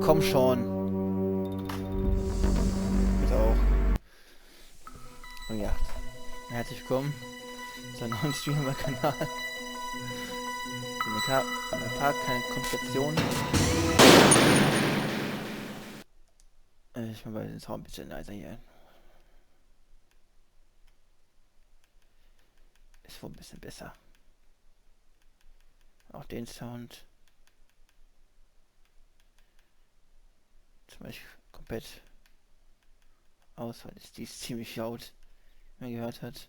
Komm schon. Ich auch. Und ja, herzlich willkommen zu einem neuen Stream auf meinem Kanal. Ein paar keine Komplikationen. Ich mache den Sound ein bisschen leiser hier. Ist wohl ein bisschen besser. Auch den Sound. Zum Beispiel komplett aus, weil es dies ziemlich laut man gehört hat.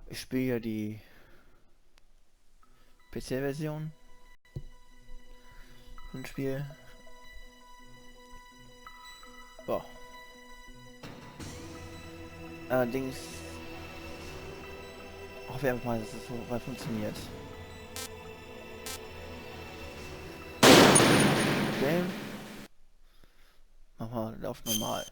Ich spiele ja die PC-Version vom Spiel. Boah. Allerdings hoffe ich einfach mal, dass es so weit funktioniert. Okay. Mach mal auf normal.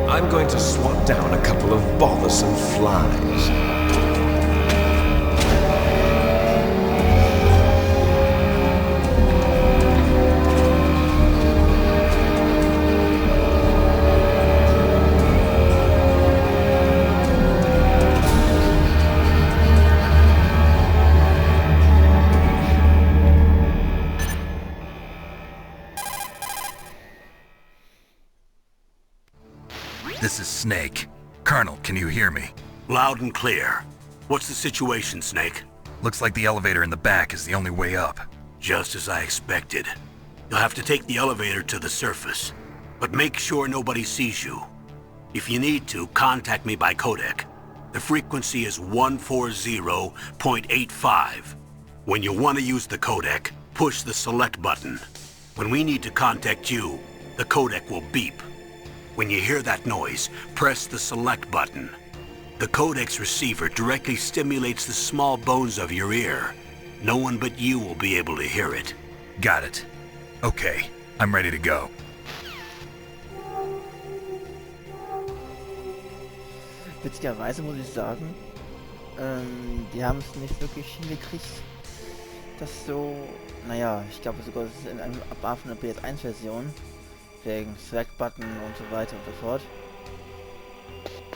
I'm going to swat down a couple of bothersome flies. This is Snake. Colonel, can you hear me? Loud and clear. What's the situation, Snake? Looks like the elevator in the back is the only way up. Just as I expected. You'll have to take the elevator to the surface. But make sure nobody sees you. If you need to, contact me by codec. The frequency is 140.85. When you want to use the codec, push the select button. When we need to contact you, the codec will beep. When you hear that noise, press the select button. The codec's receiver directly stimulates the small bones of your ear. No one but you will be able to hear it. Got it. Okay, I'm ready to go. Witzigerweise muss ich sagen, die haben es nicht wirklich hingekriegt, das so, naja, ich glaube sogar das ist in einem Abbar von der PS1-Version, wegen Select-Button und so weiter und so fort.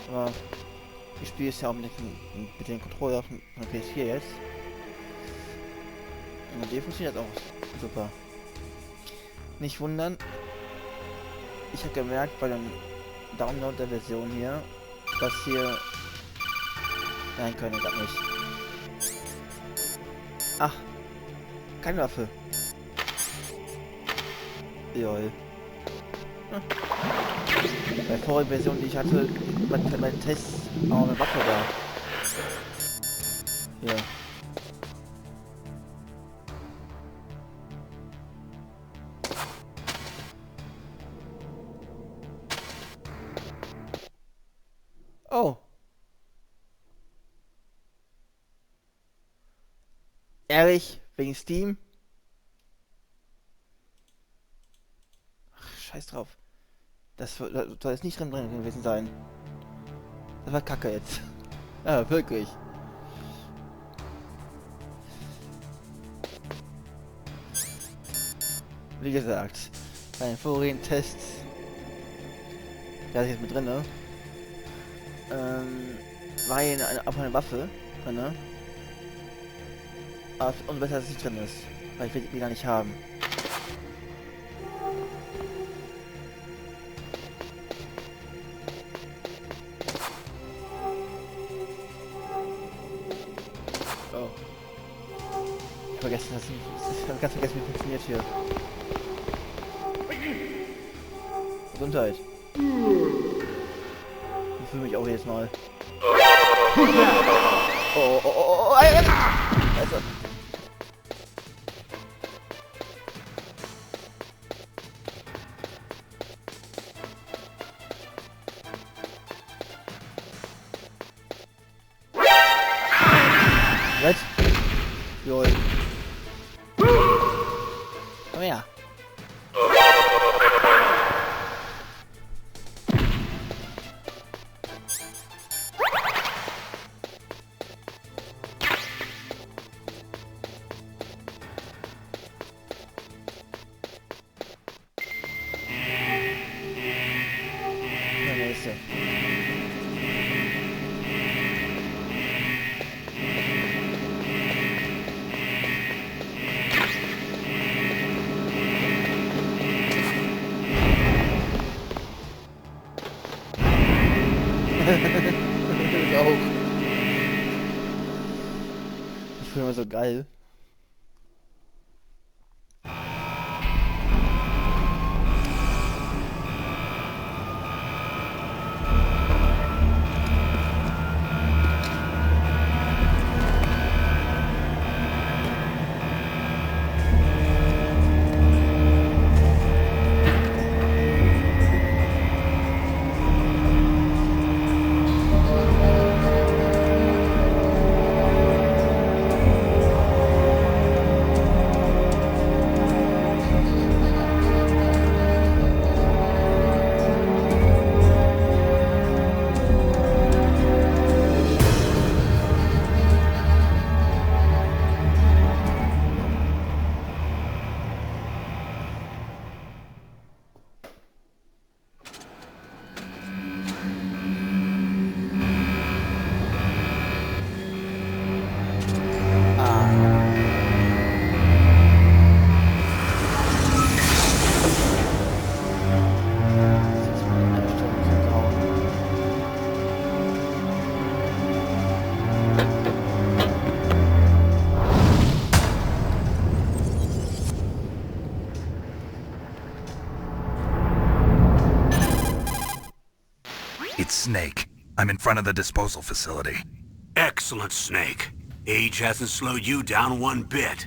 Aber ich spiele es ja auch mit dem Controller von der PS4 jetzt. Und die funktioniert auch super. Nicht wundern, ich habe gemerkt bei dem Download der Version hier, dass hier... Nein, können wir nicht. Ach, keine Waffe. Joi. Bei der vorigen Version, die ich hatte, bei meinen Tests auch eine Waffe da. Hier. Oh. Ehrlich? Wegen Steam? Ach, scheiß drauf. Das soll jetzt nicht drin gewesen sein. Das war Kacke jetzt. Ja, wirklich. Wie gesagt, bei den vorigen Tests, da ist jetzt mit drin, ne? War hier eine Waffe drin, ne? Aber umso besser, dass es nicht drin ist. Weil ich will die gar nicht haben. vergessen, ich hab ganz vergessen, wie funktioniert hier. Gesundheit. Ich fühle mich auch jedes Mal. Oh, also. Was? Jol. Komm her. Der nächste. Ich auch. Ich finde immer so geil. It's Snake. I'm in front of the disposal facility. Excellent, Snake. Age hasn't slowed you down one bit.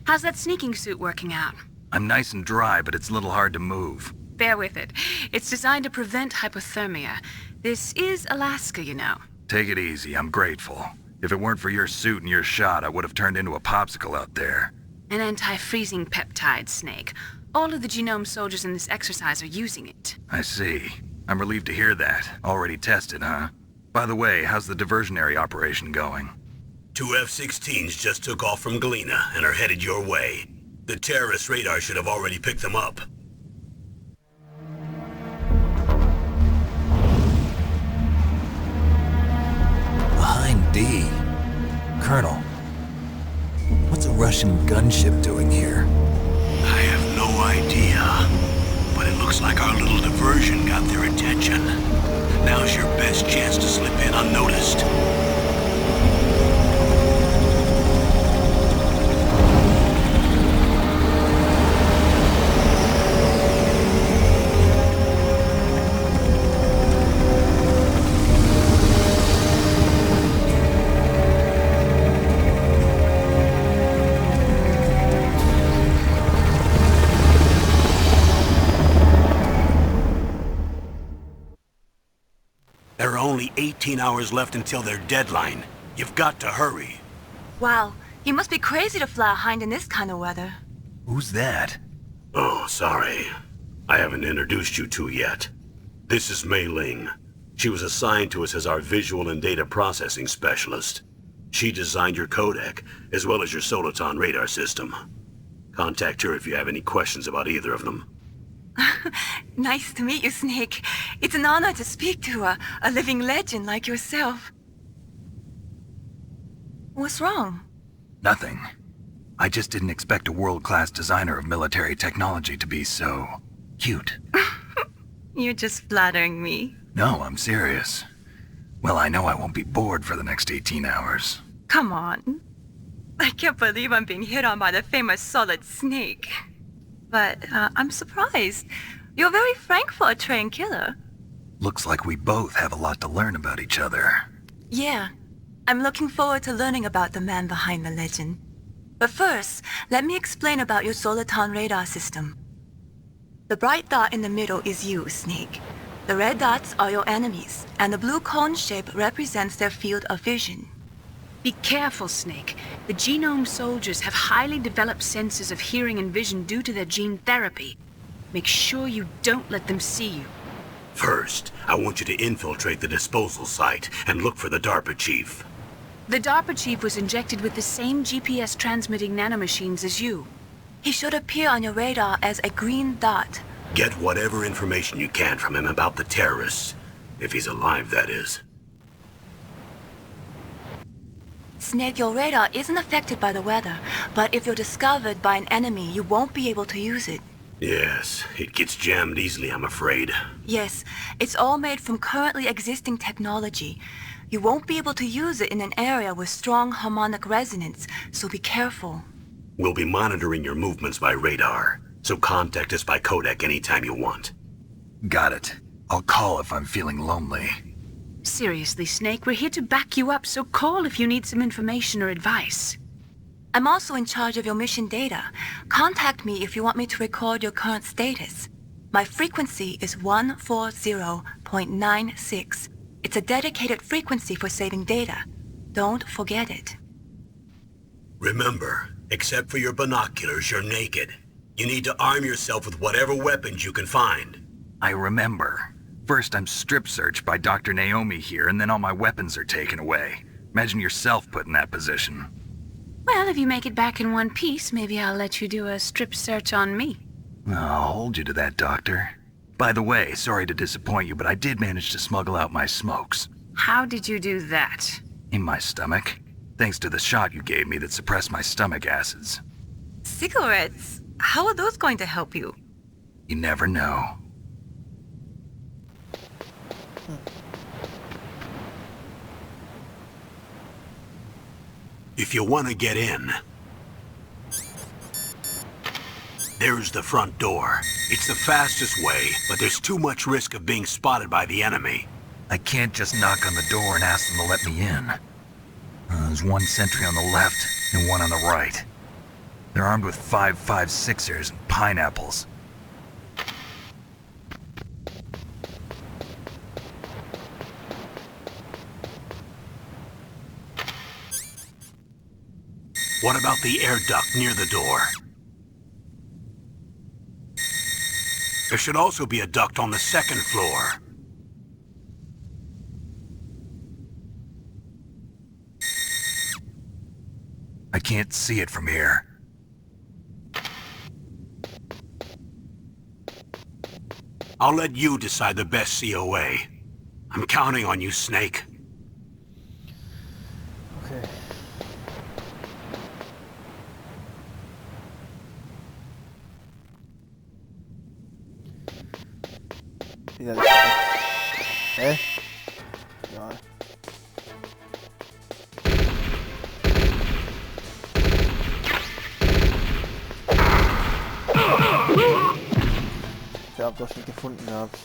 How's that sneaking suit working out? I'm nice and dry, but it's a little hard to move. Bear with it. It's designed to prevent hypothermia. This is Alaska, you know. Take it easy, I'm grateful. If it weren't for your suit and your shot, I would have turned into a popsicle out there. An anti-freezing peptide, Snake. All of the genome soldiers in this exercise are using it. I see. I'm relieved to hear that. Already tested, huh? By the way, how's the diversionary operation going? 2 F-16s just took off from Galena and are headed your way. The terrorist radar should have already picked them up. Behind D. Colonel, what's a Russian gunship doing here? I have no idea, but it looks like our little diversion got their attention. Now's your best chance to slip in unnoticed. There are only 18 hours left until their deadline. You've got to hurry. Wow, you must be crazy to fly a hind in this kind of weather. Who's that? Oh, sorry. I haven't introduced you to yet. This is Mei Ling. She was assigned to us as our visual and data processing specialist. She designed your codec, as well as your Soliton radar system. Contact her if you have any questions about either of them. Nice to meet you, Snake. It's an honor to speak to a living legend like yourself. What's wrong? Nothing. I just didn't expect a world-class designer of military technology to be so cute. You're just flattering me. No, I'm serious. Well, I know I won't be bored for the next 18 hours. Come on. I can't believe I'm being hit on by the famous Solid Snake. But I'm surprised. You're very frank for a trained killer. Looks like we both have a lot to learn about each other. Yeah. I'm looking forward to learning about the man behind the legend. But first, let me explain about your Soliton radar system. The bright dot in the middle is you, Snake. The red dots are your enemies, and the blue cone shape represents their field of vision. Be careful, Snake. The genome soldiers have highly developed senses of hearing and vision due to their gene therapy. Make sure you don't let them see you. First, I want you to infiltrate the disposal site and look for the DARPA chief. The DARPA chief was injected with the same GPS transmitting nanomachines as you. He should appear on your radar as a green dot. Get whatever information you can from him about the terrorists. If he's alive, that is. Snake, your radar isn't affected by the weather, but if you're discovered by an enemy, you won't be able to use it. Yes, it gets jammed easily, I'm afraid. Yes, it's all made from currently existing technology. You won't be able to use it in an area with strong harmonic resonance, so be careful. We'll be monitoring your movements by radar, so contact us by codec anytime you want. Got it. I'll call if I'm feeling lonely. Seriously, Snake, we're here to back you up, so call if you need some information or advice. I'm also in charge of your mission data. Contact me if you want me to record your current status. My frequency is 140.96. It's a dedicated frequency for saving data. Don't forget it. Remember, except for your binoculars, you're naked. You need to arm yourself with whatever weapons you can find. I remember. First I'm strip searched by Dr. Naomi here, and then all my weapons are taken away. Imagine yourself put in that position. Well, if you make it back in one piece, maybe I'll let you do a strip search on me. I'll hold you to that, Doctor. By the way, sorry to disappoint you, but I did manage to smuggle out my smokes. How did you do that? In my stomach. Thanks to the shot you gave me that suppressed my stomach acids. Cigarettes? How are those going to help you? You never know. If you want to get in, there's the front door. It's the fastest way, but there's too much risk of being spotted by the enemy. I can't just knock on the door and ask them to let me in. There's one sentry on the left and one on the right. They're armed with 5.56ers and pineapples. What about the air duct near the door? There should also be a duct on the second floor. I can't see it from here. I'll let you decide the best COA. I'm counting on you, Snake. Okay. Wieder das. Hä? Ja. Ich hab doch schon gefunden gehabt.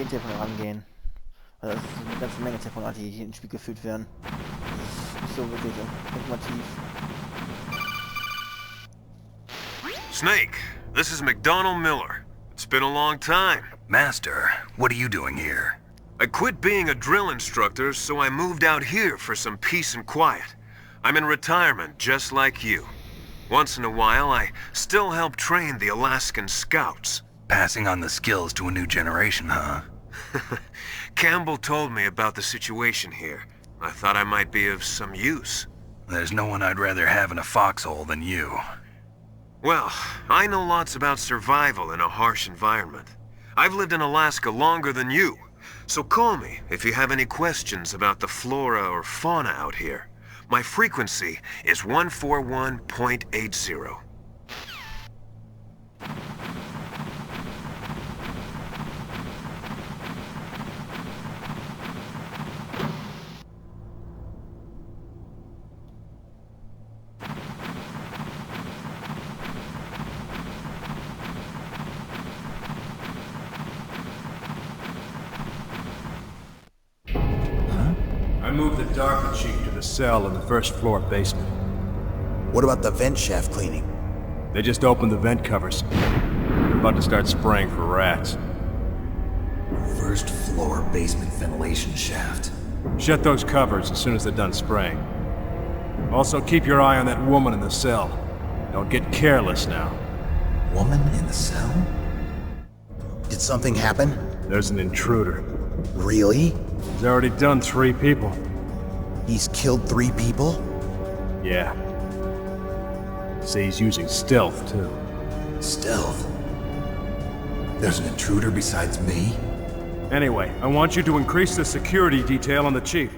Mobiltelefon rangehen. Also das ist eine ganze Menge Telefonate, die hier ins Spiel geführt werden. Das ist nicht so wirklich informativ. Snake, this is McDonald Miller. It's been a long time. Master, what are you doing here? I quit being a drill instructor, so I moved out here for some peace and quiet. I'm in retirement, just like you. Once in a while, I still help train the Alaskan Scouts. Passing on the skills to a new generation, huh? Campbell told me about the situation here. I thought I might be of some use. There's no one I'd rather have in a foxhole than you. Well, I know lots about survival in a harsh environment. I've lived in Alaska longer than you, so call me if you have any questions about the flora or fauna out here. My frequency is 141.80. I moved the DARPA chief to the cell in the first floor basement. What about the vent shaft cleaning? They just opened the vent covers. They're about to start spraying for rats. First floor basement ventilation shaft. Shut those covers as soon as they're done spraying. Also, keep your eye on that woman in the cell. Don't get careless now. Woman in the cell? Did something happen? There's an intruder. Really? He's already done 3 people. He's killed 3 people? Yeah. Say he's using stealth, too. Stealth? There's an intruder besides me? Anyway, I want you to increase the security detail on the chief.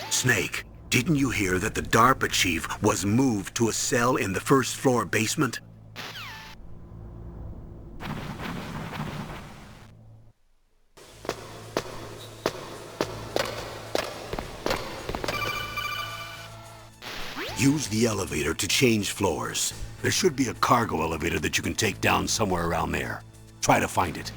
Snake, didn't you hear that the DARPA chief was moved to a cell in the first floor basement? Use the elevator to change floors. There should be a cargo elevator that you can take down somewhere around there. Try to find it.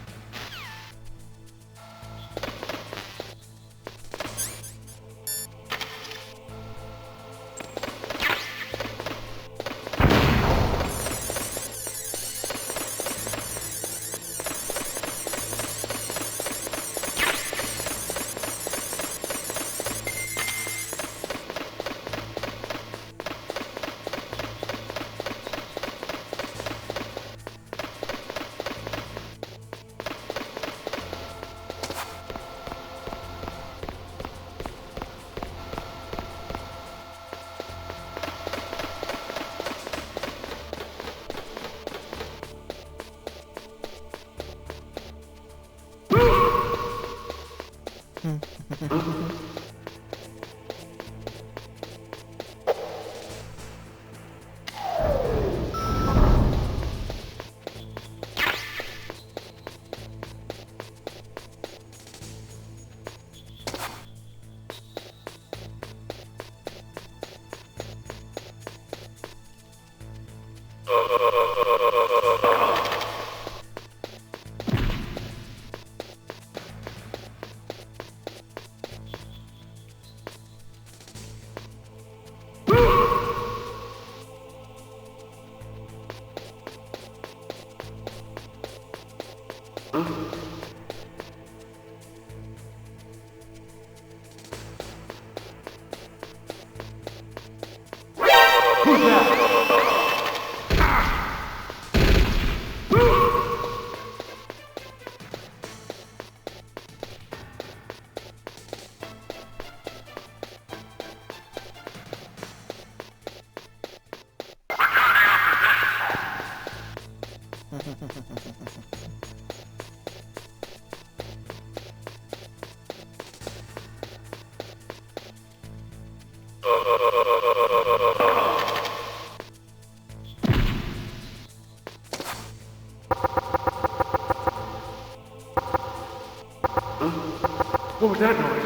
of that! What was that noise?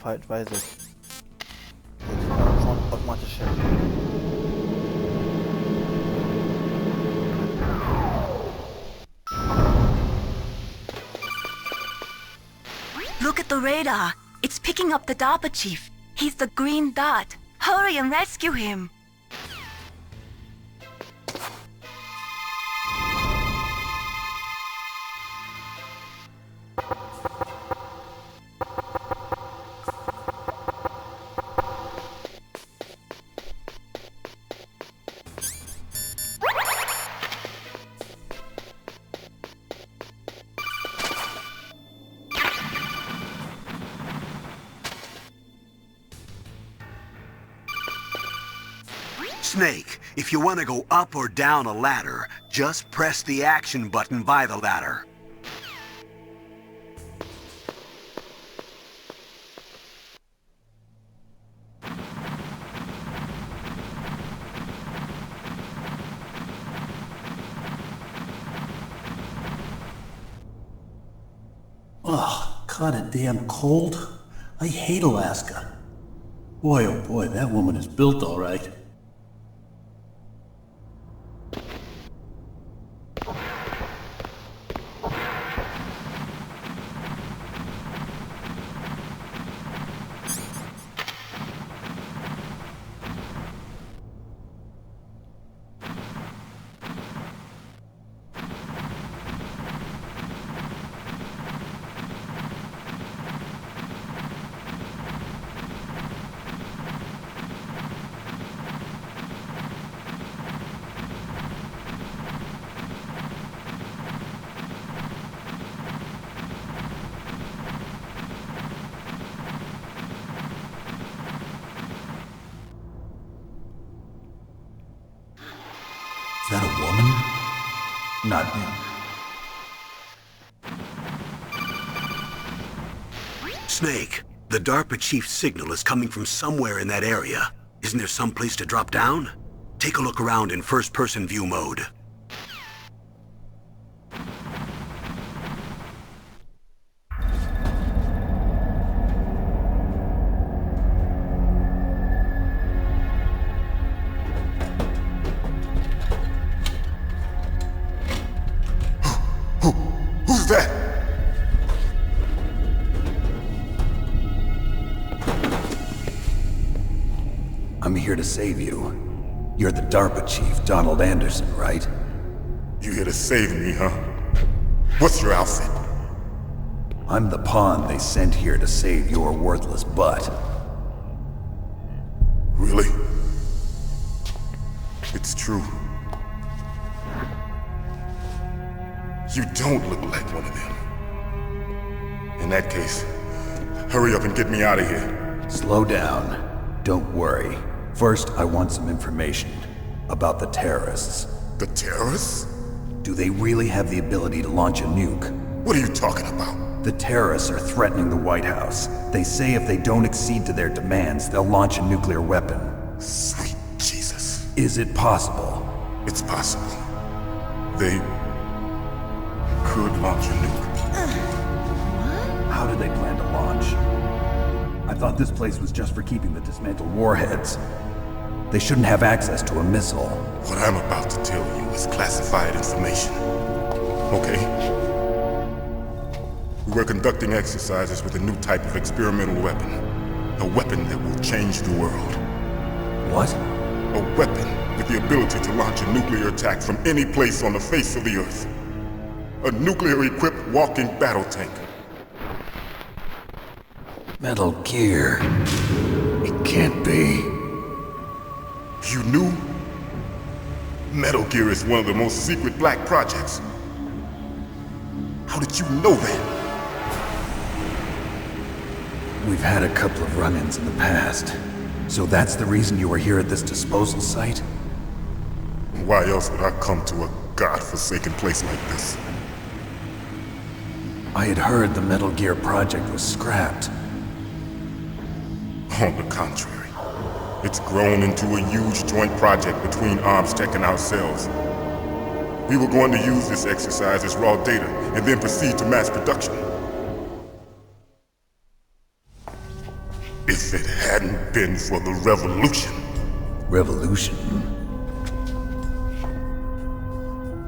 Falschweise. Schon automatisch hin. Look at the radar. It's picking up the DARPA chief. He's the green dot. Hurry and rescue him. Snake, if you want to go up or down a ladder, just press the action button by the ladder. Ugh, kinda damn cold. I hate Alaska. Boy, oh boy, that woman is built all right. Is that a woman? Not him. Snake, the DARPA chief's signal is coming from somewhere in that area. Isn't there some place to drop down? Take a look around in first-person view mode. Who's that? I'm here to save you. You're the DARPA chief, Donald Anderson, right? You here to save me, huh? What's your outfit? I'm the pawn they sent here to save your worthless butt. Really? It's true. You don't look like one of them. In that case, hurry up and get me out of here. Slow down. Don't worry. First, I want some information about the terrorists. The terrorists? Do they really have the ability to launch a nuke? What are you talking about? The terrorists are threatening the White House. They say if they don't accede to their demands, they'll launch a nuclear weapon. Sweet Jesus. Is it possible? It's possible. They could launch a nuke. How do they plan to launch? I thought this place was just for keeping the dismantled warheads. They shouldn't have access to a missile. What I'm about to tell you is classified information. Okay? We were conducting exercises with a new type of experimental weapon. A weapon that will change the world. What? A weapon with the ability to launch a nuclear attack from any place on the face of the Earth. A nuclear-equipped walking battle tank. Metal Gear. It can't be. You knew? Metal Gear is one of the most secret black projects. How did you know that? We've had a couple of run-ins in the past. So that's the reason you were here at this disposal site? Why else would I come to a godforsaken place like this? I had heard the Metal Gear project was scrapped. On the contrary. It's grown into a huge joint project between ArmsTech and ourselves. We were going to use this exercise as raw data and then proceed to mass production. If it hadn't been for the revolution. Revolution?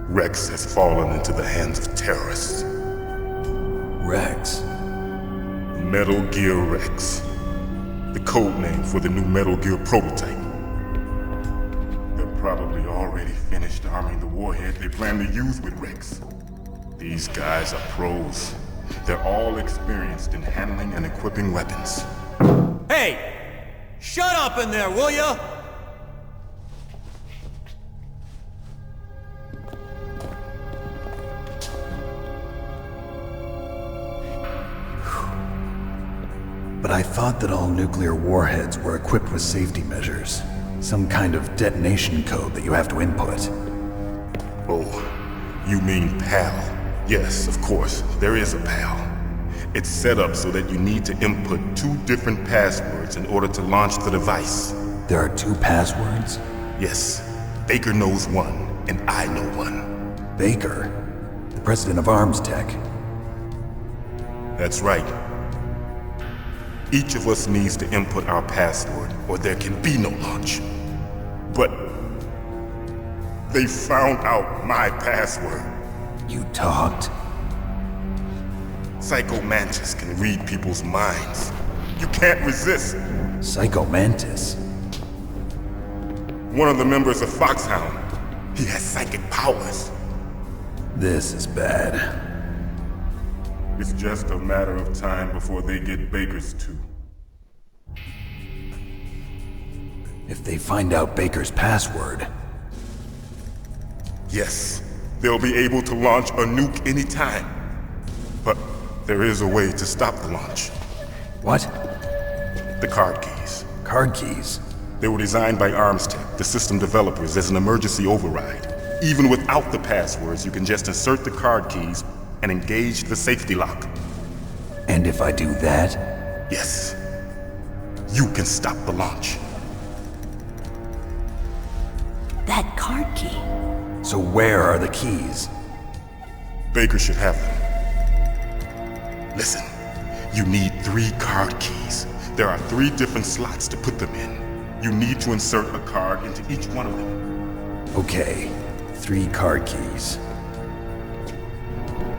Rex has fallen into the hands of terrorists. Rex? Metal Gear Rex. The code name for the new Metal Gear prototype. They're probably already finished arming the warhead they plan to use with Rex. These guys are pros. They're all experienced in handling and equipping weapons. Hey! Shut up in there, will ya? But I thought that all nuclear warheads were equipped with safety measures. Some kind of detonation code that you have to input. Oh, you mean PAL? Yes, of course, there is a PAL. It's set up so that you need to input 2 different passwords in order to launch the device. There are 2 passwords? Yes. Baker knows one, and I know one. Baker? The president of ArmsTech? That's right. Each of us needs to input our password, or there can be no launch. But they found out my password. You talked? Psycho Mantis can read people's minds. You can't resist. Psycho Mantis? One of the members of Foxhound. He has psychic powers. This is bad. It's just a matter of time before they get Baker's too. If they find out Baker's password... Yes, they'll be able to launch a nuke anytime. But there is a way to stop the launch. What? The card keys. Card keys? They were designed by ArmsTech, the system developers, as an emergency override. Even without the passwords, you can just insert the card keys and engage the safety lock. And if I do that? Yes. You can stop the launch. That card key. So where are the keys? Baker should have them. Listen, you need 3 card keys. There are 3 different slots to put them in. You need to insert a card into each one of them. Okay, 3 card keys.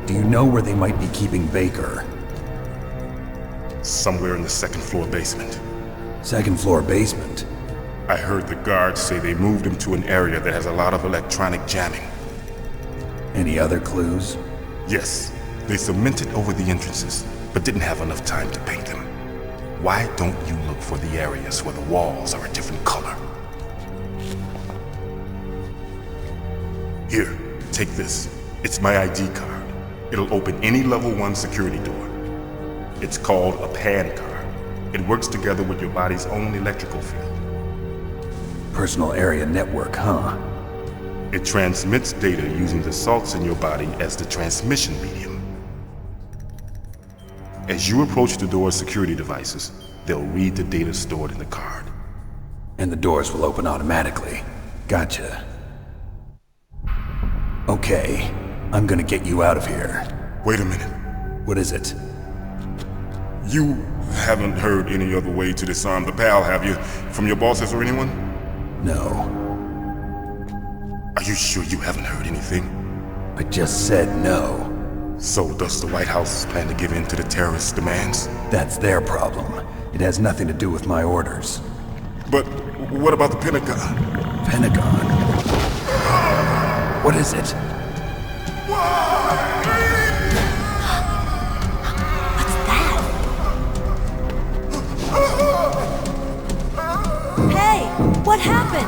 Do you know where they might be keeping Baker? Somewhere in the 2nd floor basement. 2nd floor basement? I heard the guards say they moved him to an area that has a lot of electronic jamming. Any other clues? Yes. They cemented over the entrances, but didn't have enough time to paint them. Why don't you look for the areas where the walls are a different color? Here, take this. It's my ID card. It'll open any level 1 security door. It's called a PAN card. It works together with your body's own electrical field. Personal area network, huh? It transmits data using the salts in your body as the transmission medium. As you approach the door's security devices, they'll read the data stored in the card. And the doors will open automatically. Gotcha. Okay, I'm gonna get you out of here. Wait a minute. What is it? You haven't heard any other way to disarm the PAL, have you? From your bosses or anyone? No. Are you sure you haven't heard anything? I just said no. So does the White House plan to give in to the terrorists' demands? That's their problem. It has nothing to do with my orders. But what about the Pentagon? Pentagon? What is it? Hey, what happened?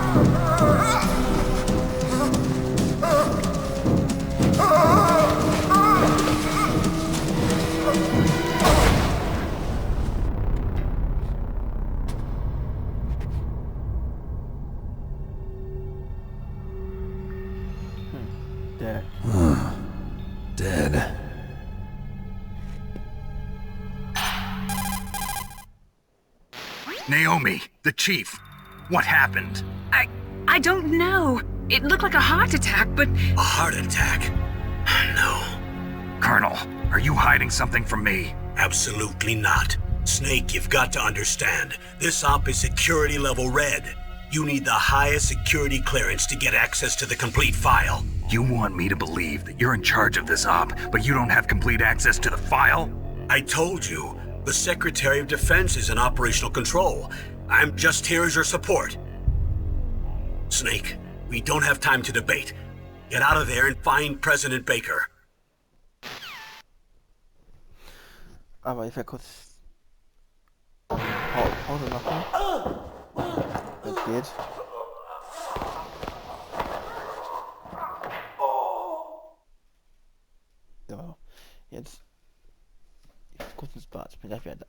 Dead. Dead. Naomi, the chief. What happened? I don't know. It looked like a heart attack, but... A heart attack? No. Colonel, are you hiding something from me? Absolutely not. Snake, you've got to understand. This op is security level red. You need the highest security clearance to get access to the complete file. You want me to believe that you're in charge of this op, but you don't have complete access to the file? I told you, the Secretary of Defense is in operational control. I'm just here as your support. Snake, we don't have time to debate. Get out of there and find President Baker. Aber ich werde kurz Pause machen. Das geht. So, jetzt kurz ins Bad. Ich bin gleich wieder da.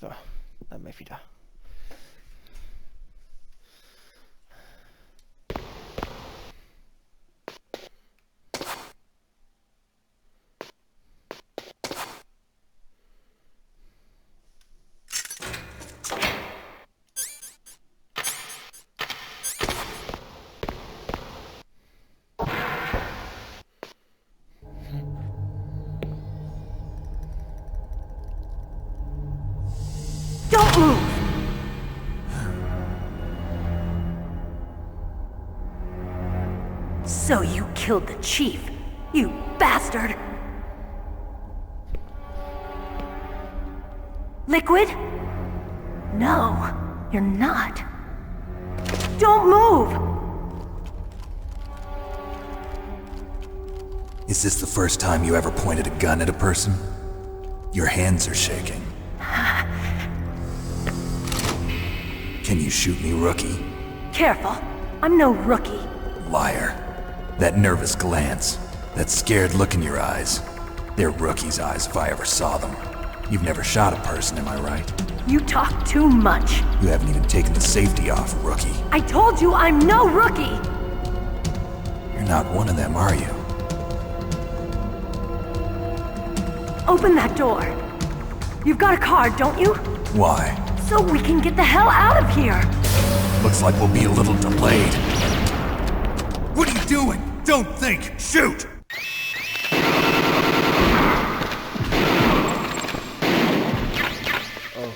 So, dann bin ich wieder. Don't move! So you killed the chief, you bastard! Liquid? No, you're not. Don't move! Is this the first time you ever pointed a gun at a person? Your hands are shaking. Can you shoot me, rookie? Careful, I'm no rookie. Liar. That nervous glance, that scared look in your eyes. They're rookie's eyes if I ever saw them. You've never shot a person, am I right? You talk too much. You haven't even taken the safety off, rookie. I told you I'm no rookie! You're not one of them, are you? Open that door. You've got a card, don't you? Why? So we can get the hell out of here! Looks like we'll be a little delayed. What are you doing? Don't think! Shoot!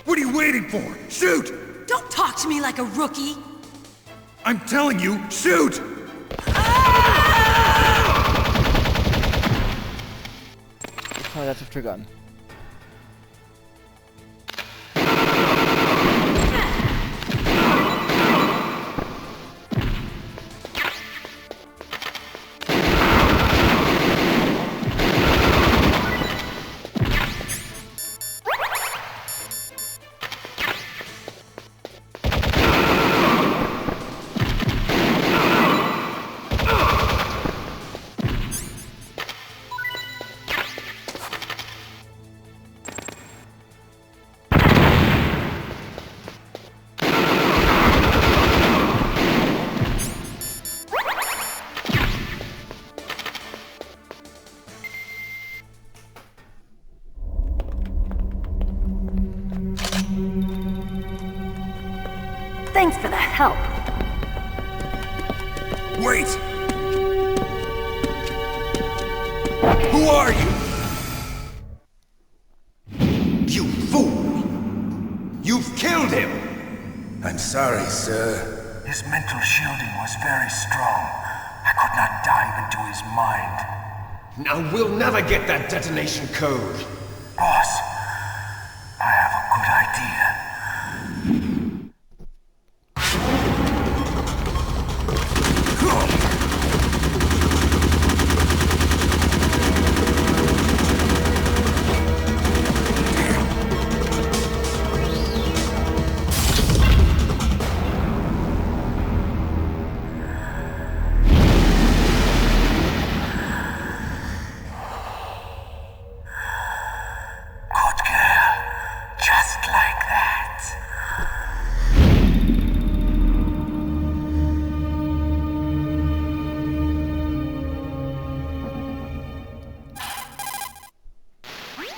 What are you waiting for? Shoot! Don't talk to me like a rookie! I'm telling you, shoot! Oh, that's a triggern. Thanks for the help. Wait! Who are you? You fool! You've killed him! I'm sorry, sir. His mental shielding was very strong. I could not dive into his mind. Now we'll never get that detonation code. Boss, I have a good idea.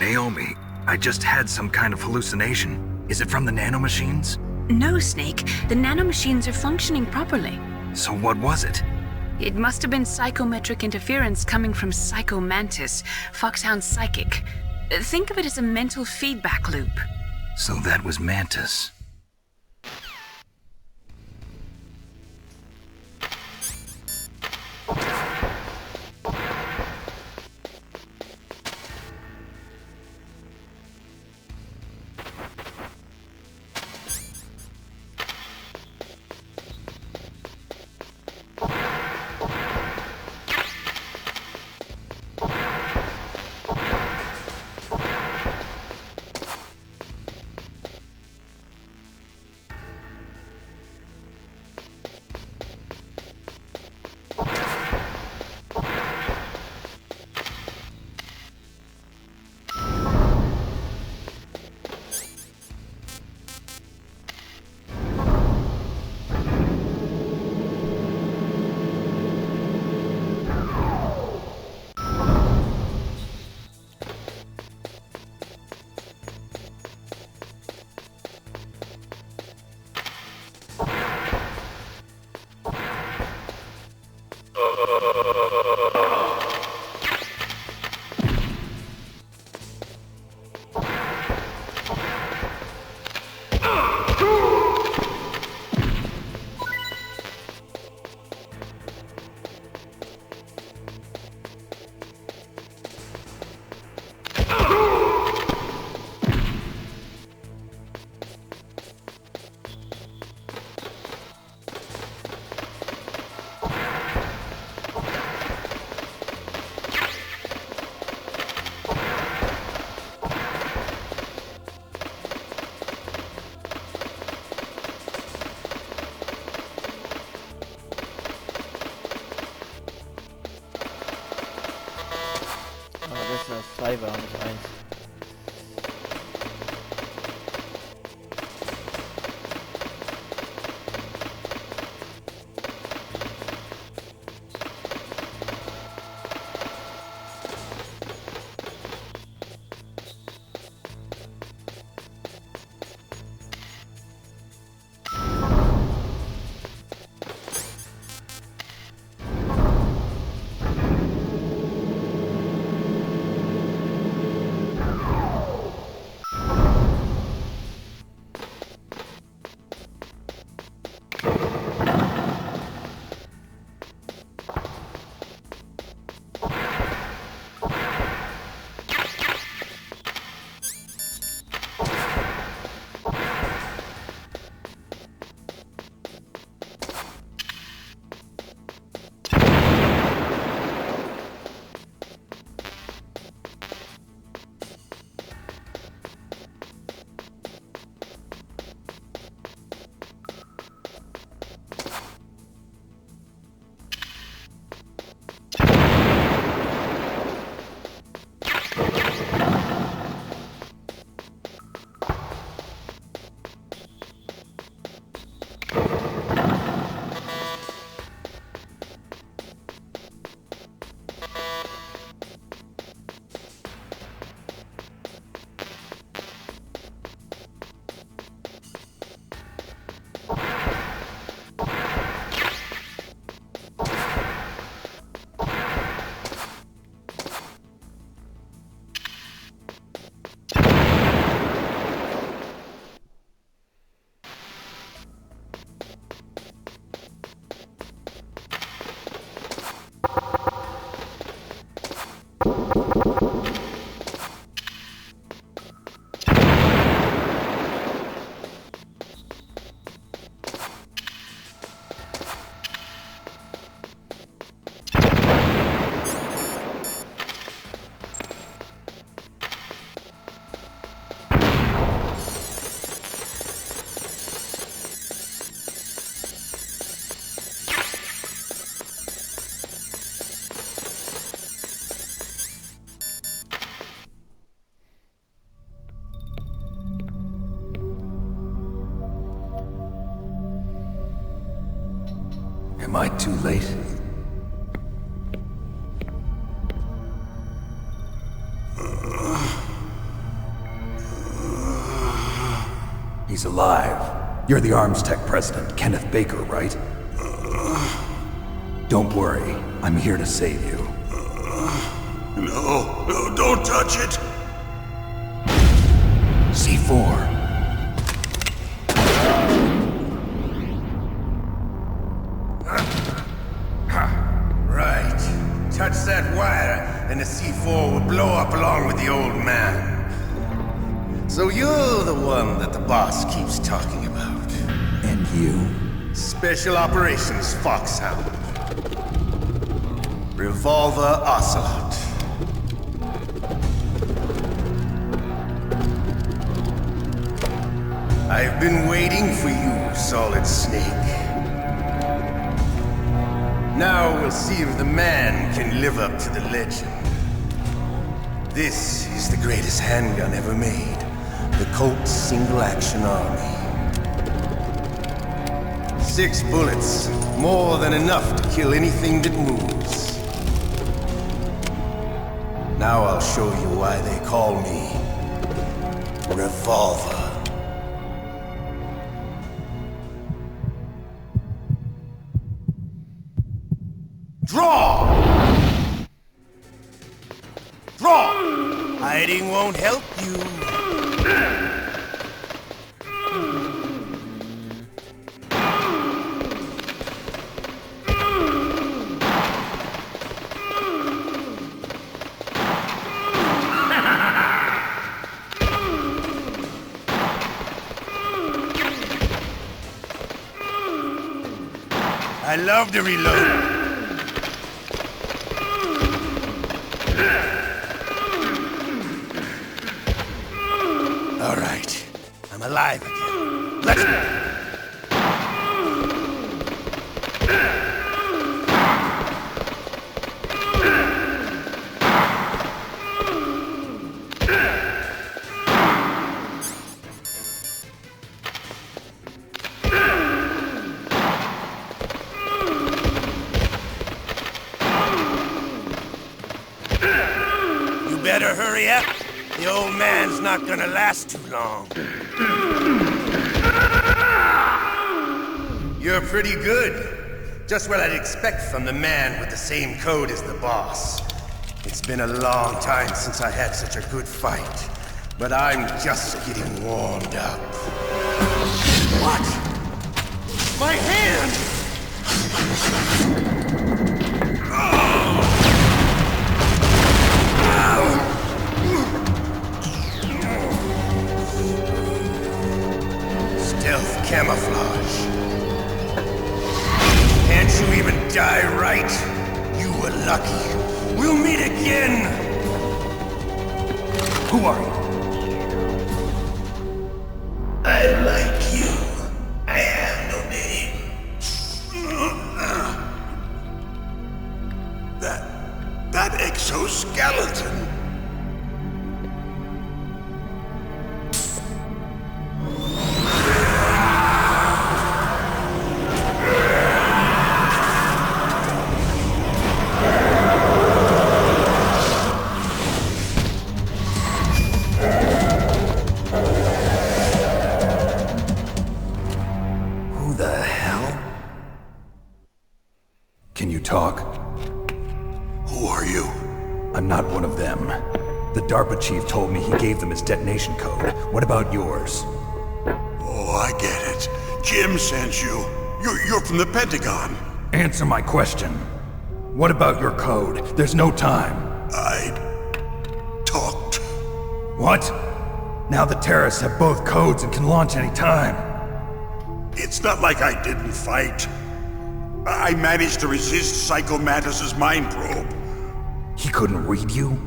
Naomi, I just had some kind of hallucination. Is it from the nanomachines? No, Snake. The nanomachines are functioning properly. So what was it? It must have been psychometric interference coming from Psycho Mantis, Foxhound's psychic. Think of it as a mental feedback loop. So that was Mantis. dass es 2 war und nicht 1. Am I too late? He's alive. You're the Arms Tech president, Kenneth Baker, right? Don't worry. I'm here to save you. No, don't touch it! C4. Right. Touch that wire, and the C4 will blow up along with the old man. So you're the one that the boss keeps talking about. And you? Special Operations Foxhound. Revolver Ocelot. I've been waiting for you, Solid Snake. Now we'll see if the man can live up to the legend. This is the greatest handgun ever made. The Colt Single Action Army. 6 bullets, more than enough to kill anything that moves. Now I'll show you why they call me Revolver. Draw! Draw! Hiding won't help you. I love to reload. All right, I'm alive again. Let's go. better hurry up. The old man's not gonna last too long. You're pretty good. Just what I'd expect from the man with the same code as the boss. It's been a long time since I had such a good fight, but I'm just getting warmed up. What? My hand! Stealth camouflage. Can't you even die right? You were lucky. We'll meet again! Who are you? I like you. I have no name. That exoskeleton. Who the hell? Can you talk? Who are you? I'm not one of them. The DARPA chief told me he gave them his detonation code. What about yours? Oh, I get it. Jim sent you. You're from the Pentagon. Answer my question. What about your code? There's no time. I talked. What? Now the terrorists have both codes and can launch any time. It's not like I didn't fight. I managed to resist Psycho Mantis's mind probe. He couldn't read you?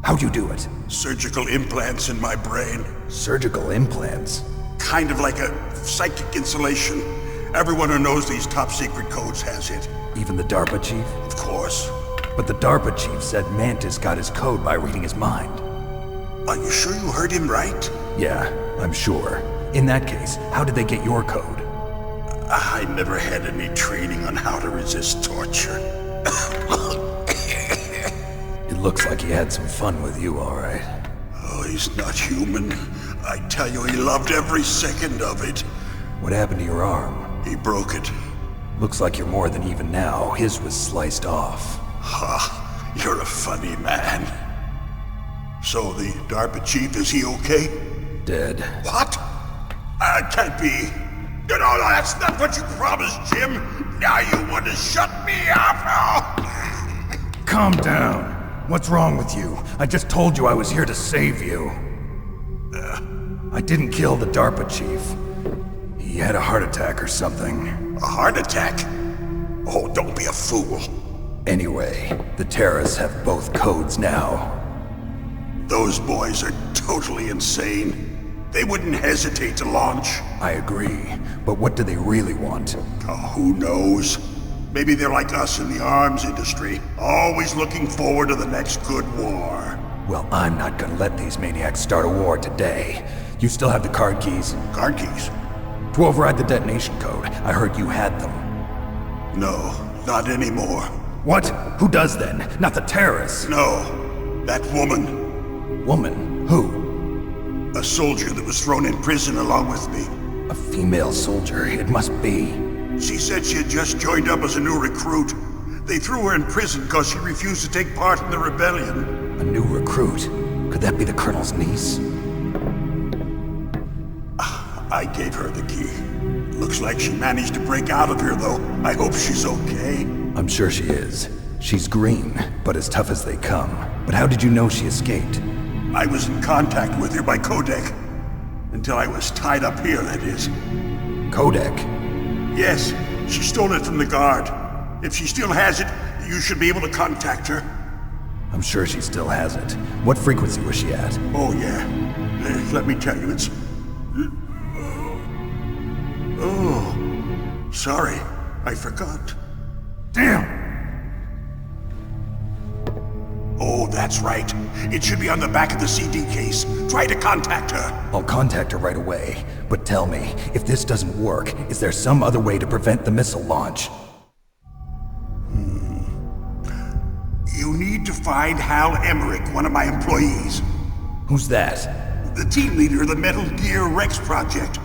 How'd you do it? Surgical implants in my brain. Surgical implants? Kind of like a psychic insulation. Everyone who knows these top secret codes has it. Even the DARPA chief? Of course. But the DARPA chief said Mantis got his code by reading his mind. Are you sure you heard him right? Yeah, I'm sure. In that case, how did they get your code? I never had any training on how to resist torture. It looks like he had some fun with you, all right. Oh, he's not human. I tell you, he loved every second of it. What happened to your arm? He broke it. Looks like you're more than even now. His was sliced off. Ha, you're a funny man. So the DARPA chief, is he okay? Dead. What? Can't be. No, that's not what you promised, Jim. Now you want to shut me up? Calm down. What's wrong with you? I just told you I was here to save you. I didn't kill the DARPA chief. He had a heart attack or something. A heart attack? Oh, don't be a fool. Anyway, the terrorists have both codes now. Those boys are totally insane. They wouldn't hesitate to launch. I agree, but what do they really want? Oh, who knows? Maybe they're like us in the arms industry, always looking forward to the next good war. Well, I'm not gonna let these maniacs start a war today. You still have the card keys? Card keys? To override the detonation code. I heard you had them. No, not anymore. What? Who does then? Not the terrorists? No, that woman. Woman? Who? A soldier that was thrown in prison along with me. A female soldier, it must be. She said she had just joined up as a new recruit. They threw her in prison because she refused to take part in the rebellion. A new recruit? Could that be the Colonel's niece? I gave her the key. Looks like she managed to break out of here, though. I hope she's okay. I'm sure she is. She's green, but as tough as they come. But how did you know she escaped? I was in contact with her by codec. Until I was tied up here, that is. Codec? Yes, she stole it from the guard. If she still has it, you should be able to contact her. I'm sure she still has it. What frequency was she at? Oh, yeah. Let me tell you, it's... Oh, sorry. I forgot. Damn! Oh, that's right. It should be on the back of the CD case. Try to contact her. I'll contact her right away. But tell me, if this doesn't work, is there some other way to prevent the missile launch? You You need to find Hal Emmerich, one of my employees. Who's that? The team leader of the Metal Gear Rex project.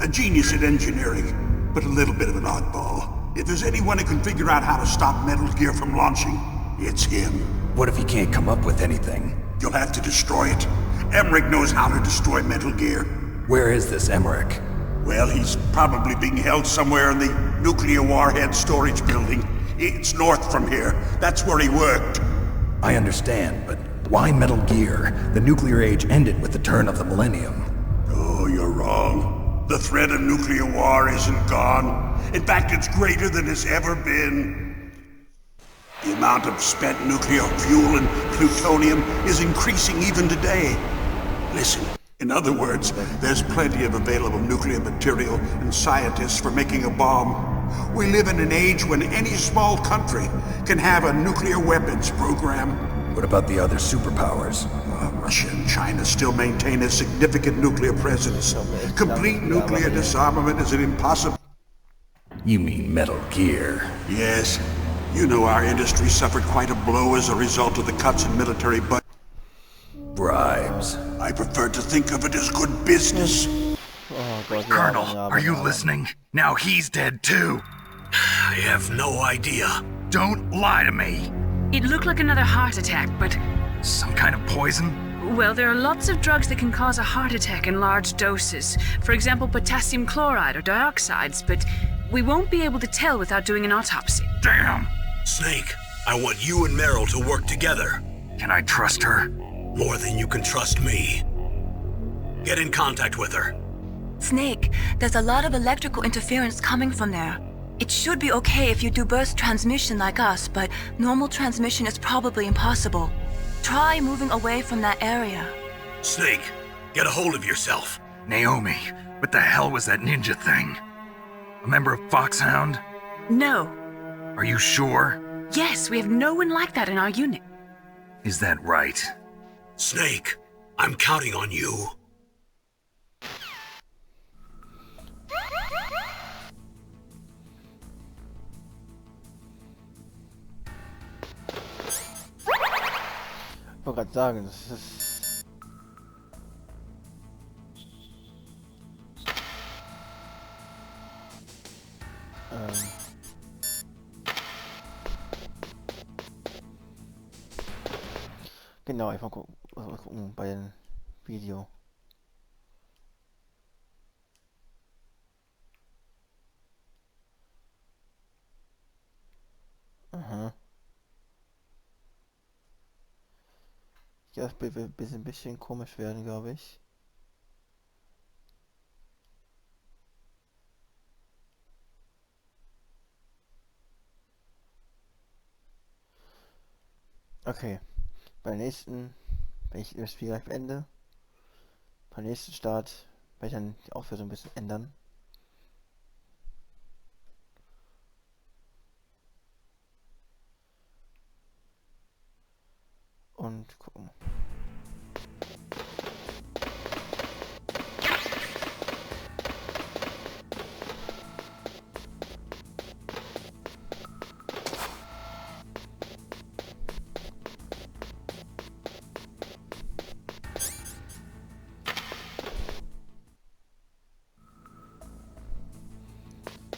A genius at engineering, but a little bit of an oddball. If there's anyone who can figure out how to stop Metal Gear from launching, it's him. What if he can't come up with anything? You'll have to destroy it. Emmerich knows how to destroy Metal Gear. Where is this Emmerich? Well, he's probably being held somewhere in the nuclear warhead storage building. It's north from here. That's where he worked. I understand, but why Metal Gear? The nuclear age ended with the turn of the millennium. Oh, you're wrong. The threat of nuclear war isn't gone. In fact, it's greater than it's ever been. The amount of spent nuclear fuel and plutonium is increasing even today. Listen, in other words, there's plenty of available nuclear material and scientists for making a bomb. We live in an age when any small country can have a nuclear weapons program. What about the other superpowers? Russia and China still maintain a significant nuclear presence. Complete nuclear disarmament is an impossible... You mean Metal Gear? Yes. You know our industry suffered quite a blow as a result of the cuts in military budget. Bribes. I prefer to think of it as good business. Colonel, are you listening? Now he's dead too. I have no idea. Don't lie to me. It looked like another heart attack, but... Some kind of poison? Well, there are lots of drugs that can cause a heart attack in large doses. For example, potassium chloride or dioxides, but we won't be able to tell without doing an autopsy. Damn! Snake, I want you and Meryl to work together. Can I trust her? More than you can trust me. Get in contact with her. Snake, there's a lot of electrical interference coming from there. It should be okay if you do burst transmission like us, but normal transmission is probably impossible. Try moving away from that area. Snake, get a hold of yourself. Naomi, what the hell was that ninja thing? A member of Foxhound? No. Are you sure? Yes, we have no one like that in our unit. Is that right? Snake, I'm counting on you. Ich wollte gerade sagen, das ist... Genau, einfach gucken bei dem Video. Aha. Ja, das wird ein bisschen komisch werden, glaube ich. Okay, beim nächsten, wenn ich das Spiel gleich beende, beim nächsten Start werde ich dann die Auflösung ein bisschen ändern. Und gucken.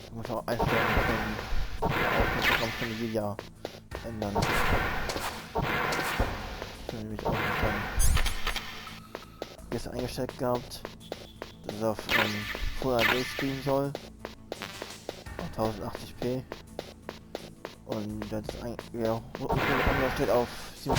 Ich muss auch Einstellungen von Julia ändern. Nämlich auch nicht dann gestern eingestellt gehabt, dass es auf Full HD streamen soll, auf 1080p, und das ist ja, umgestellt auf 27p.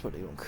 Entschuldigung.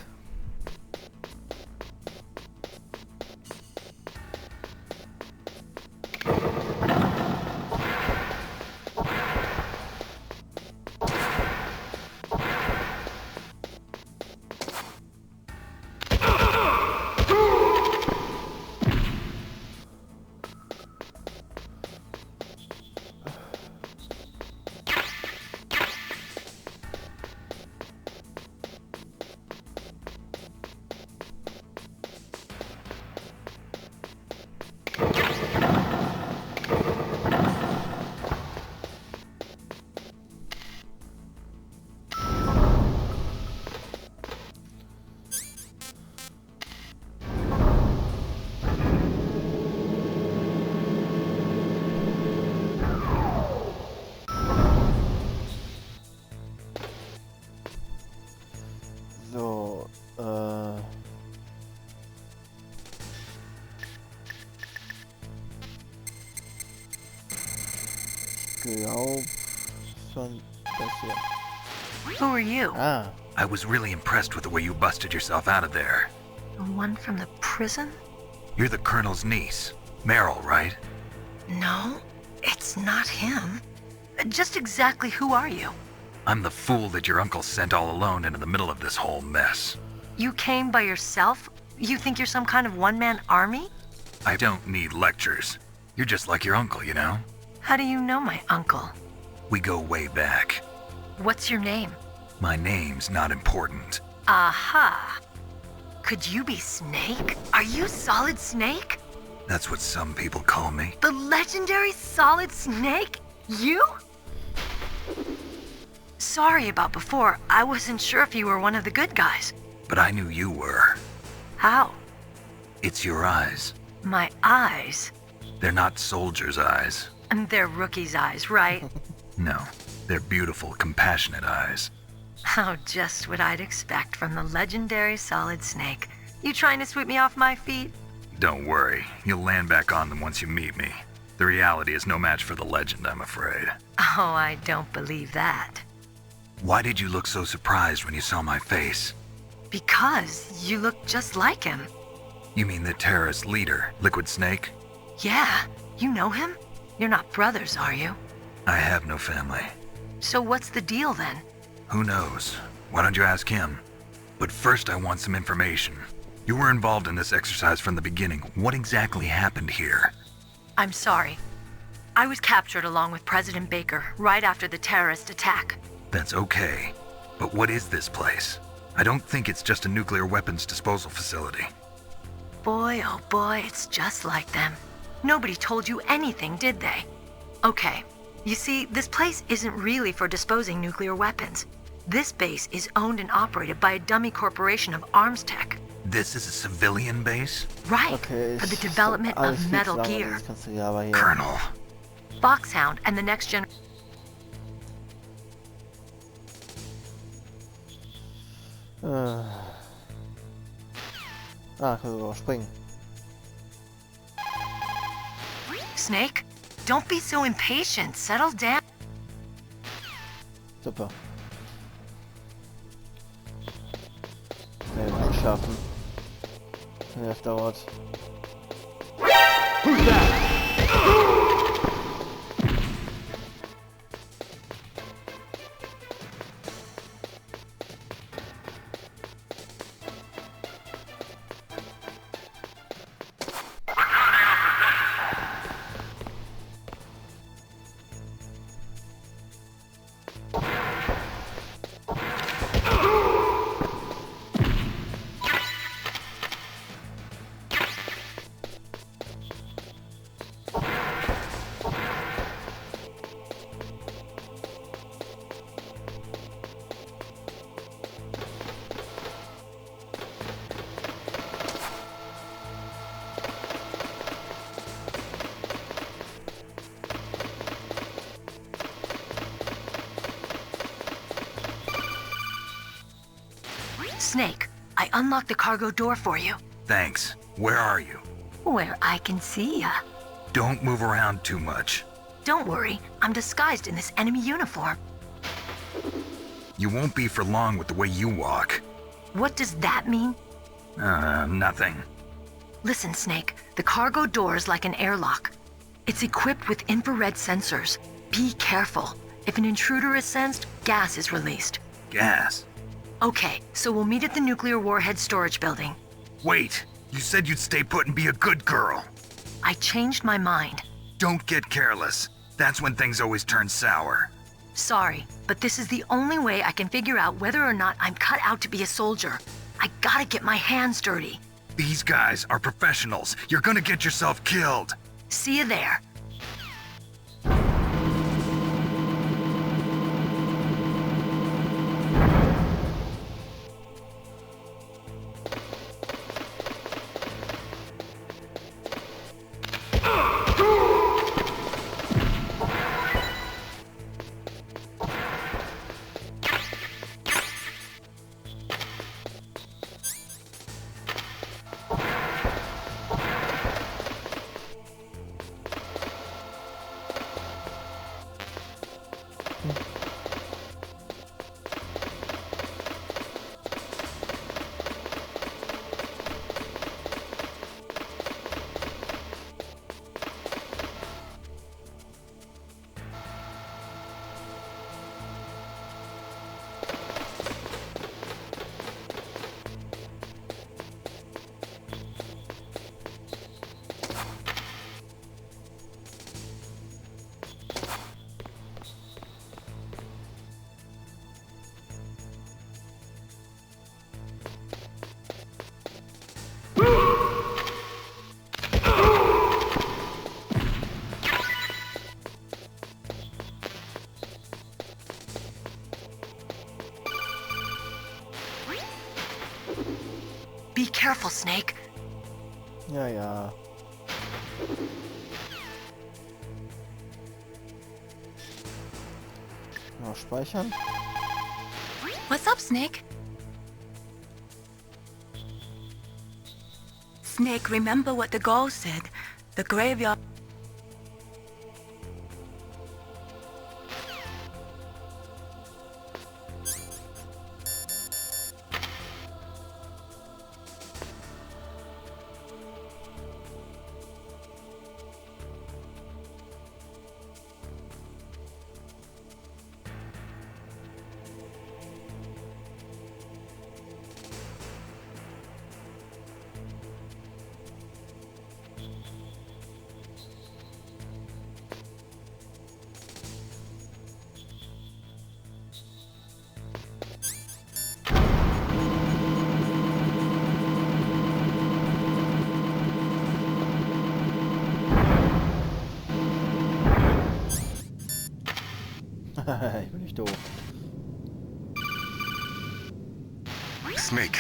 glaube schon das hier. Who are you? Ah. I was really impressed with the way you busted yourself out of there. The one from the prison? You're the Colonel's niece, Meryl, right? No, it's not him. Just exactly who are you? I'm the fool that your uncle sent all alone into the middle of this whole mess. You came by yourself? You think you're some kind of one-man army? I don't need lectures. You're just like your uncle, you know? How do you know my uncle? We go way back. What's your name? My name's not important. Aha. Could you be Snake? Are you Solid Snake? That's what some people call me. The legendary Solid Snake? You? Sorry about before. I wasn't sure if you were one of the good guys. But I knew you were. How? It's your eyes. My eyes? They're not soldiers' eyes. They're rookie's eyes, right? No, they're beautiful, compassionate eyes. Oh, just what I'd expect from the legendary Solid Snake. You trying to sweep me off my feet? Don't worry, you'll land back on them once you meet me. The reality is no match for the legend, I'm afraid. Oh, I don't believe that. Why did you look so surprised when you saw my face? Because you look just like him. You mean the terrorist leader, Liquid Snake? Yeah, you know him? You're not brothers, are you? I have no family. So what's the deal then? Who knows? Why don't you ask him? But first I want some information. You were involved in this exercise from the beginning. What exactly happened here? I'm sorry. I was captured along with President Baker right after the terrorist attack. That's okay. But what is this place? I don't think it's just a nuclear weapons disposal facility. Boy, oh boy, it's just like them. Nobody told you anything, did they? Okay, you see, this place isn't really for disposing nuclear weapons. This base is owned and operated by a dummy corporation of arms tech. This is a civilian base? Right, Okay, for the development of Metal Gear. Colonel. Foxhound and the next gen... Ah, können wir überspringen. Snake, don't be so impatient. Settle down. Super. Schnell einschaffen. Ja, das dauert. Who's that? Snake, I unlocked the cargo door for you. Thanks. Where are you? Where I can see ya. Don't move around too much. Don't worry, I'm disguised in this enemy uniform. You won't be for long with the way you walk. What does that mean? Nothing. Listen, Snake, the cargo door is like an airlock. It's equipped with infrared sensors. Be careful. If an intruder is sensed, gas is released. Gas? Okay, so we'll meet at the nuclear warhead storage building. Wait, you said you'd stay put and be a good girl. I changed my mind. Don't get careless. That's when things always turn sour. Sorry, but this is the only way I can figure out whether or not I'm cut out to be a soldier. I gotta get my hands dirty. These guys are professionals. You're gonna get yourself killed. See you there. careful, Snake. Ja, ja. Noch speichern. What's up, Snake? Snake, remember what the Gaul said. The graveyard... Ich bin nicht doof. Snake,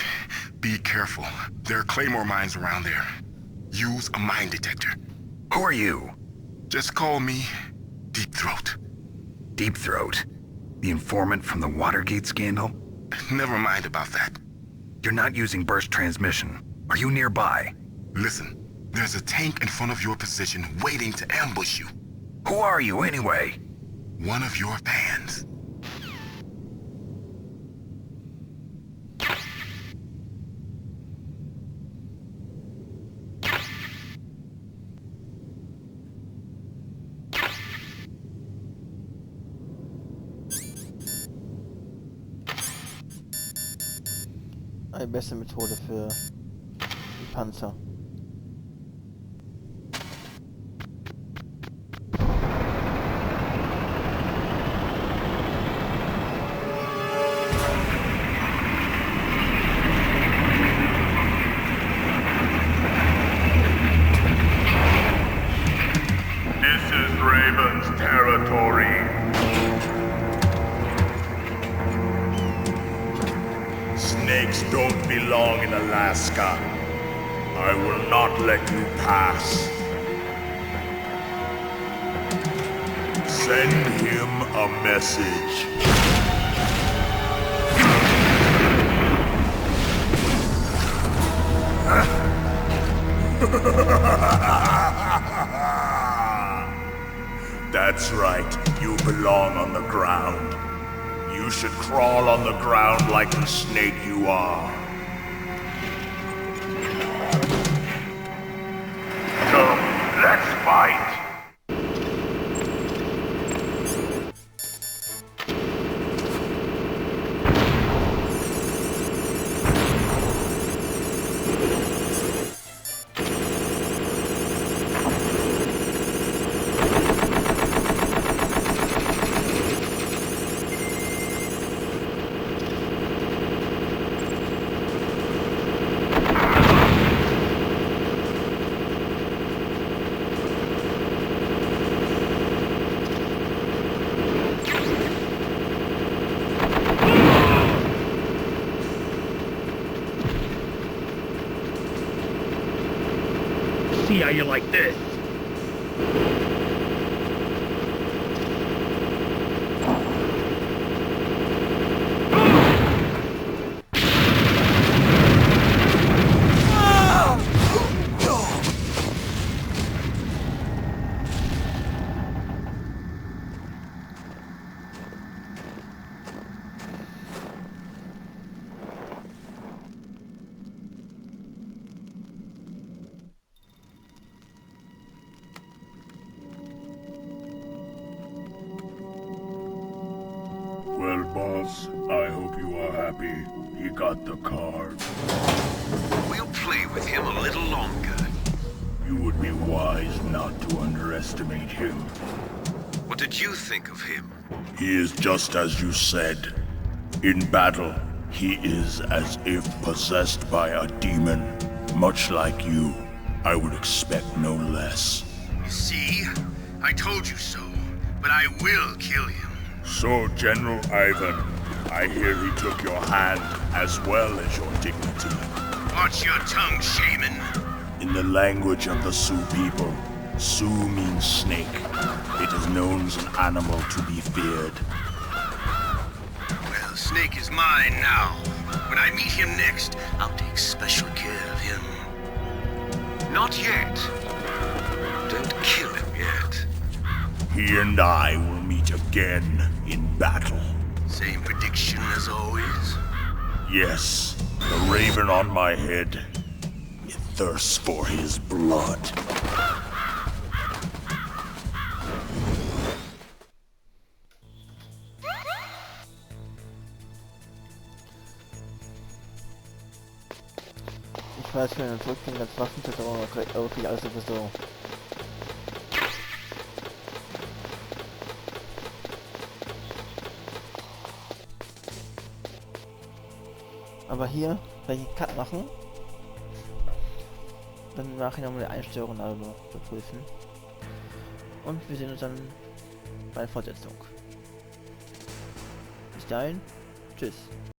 be careful. There are claymore mines around there. Use a mine detector. Who are you? Just call me Deep Throat. Deep Throat? The informant from the Watergate scandal? Never mind about that. You're not using burst transmission. Are you nearby? Listen, there's a tank in front of your position waiting to ambush you. Who are you anyway? One of your fans. Die beste Methode für die Panzer. Snakes don't belong in Alaska. I will not let you pass. Send him a message. That's right, you belong on the ground. You should crawl on the ground like the snake you are. Come, let's fight! See how you like this. Well, boss, I hope you are happy. He got the card. We'll play with him a little longer. You would be wise not to underestimate him. What did you think of him? He is just as you said. In battle, he is as if possessed by a demon. Much like you, I would expect no less. See? I told you so, but I will kill him. So, General Ivan, I hear he took your hand as well as your dignity. Watch your tongue, shaman. In the language of the Sioux people, Sioux means snake. It is known as an animal to be feared. Well, Snake is mine now. When I meet him next, I'll take special care of him. Not yet. Don't kill him yet. He and I will meet again in battle. Same prediction as always? Yes, the raven on my head. It thirsts for his blood. Ich weiß, wenn wir zurückgehen als Waffenschütze, aber wirklich alles sowieso. Aber hier werde ich einen Cut machen. Dann mache ich nochmal die Einstellungen überprüfen. Und wir sehen uns dann bei der Fortsetzung. Bis dahin, tschüss.